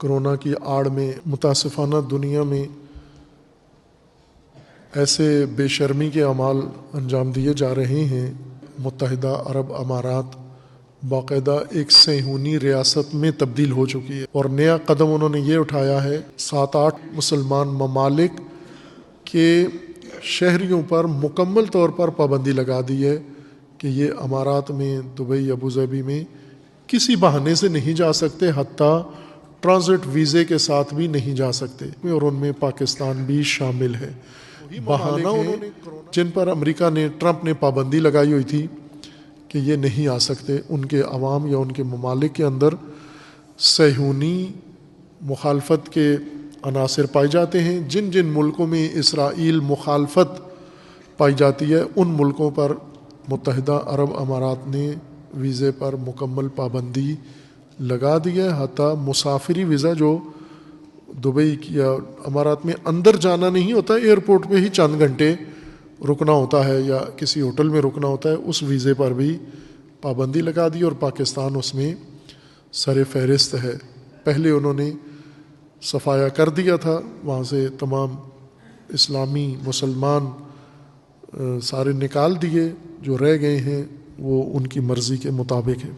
Corona کی آڑ میں متاسفانہ دنیا میں ایسے بے شرمی کے اعمال انجام دیے جا رہے ہیں۔ متحدہ عرب امارات باقاعدہ ایک صہیونی ریاست میں تبدیل ہو چکی ہے، اور نیا قدم انہوں نے یہ اٹھایا ہے 7-8 مسلمان ممالک کے شہریوں پر مکمل طور پر پابندی لگا دی ہے کہ یہ امارات میں، دبئی، ابوظہبی میں کسی بہانے سے نہیں جا سکتے، حتیٰ ٹرانزٹ ویزے کے ساتھ بھی نہیں جا سکتے، اور ان میں پاکستان بھی شامل ہے۔ بہانہ انہوں نے جن پر امریکہ نے، ٹرمپ نے پابندی لگائی ہوئی تھی کہ یہ نہیں آ سکتے، ان کے عوام یا ان کے ممالک کے اندر صہیونی مخالفت کے عناصر پائے جاتے ہیں۔ جن جن ملکوں میں اسرائیل مخالفت پائی جاتی ہے ان ملکوں پر متحدہ عرب امارات نے ویزے پر مکمل پابندی لگا دی ہے، حتیٰ مسافری ویزا جو دبئی یا امارات میں اندر جانا نہیں ہوتا، ایئرپورٹ پہ ہی چند گھنٹے رکنا ہوتا ہے یا کسی ہوٹل میں رکنا ہوتا ہے، اس ویزے پر بھی پابندی لگا دی، اور پاکستان اس میں سر فہرست ہے۔ پہلے انہوں نے صفایا کر دیا تھا، وہاں سے تمام اسلامی مسلمان سارے نکال دیے، جو رہ گئے ہیں وہ ان کی مرضی کے مطابق ہے۔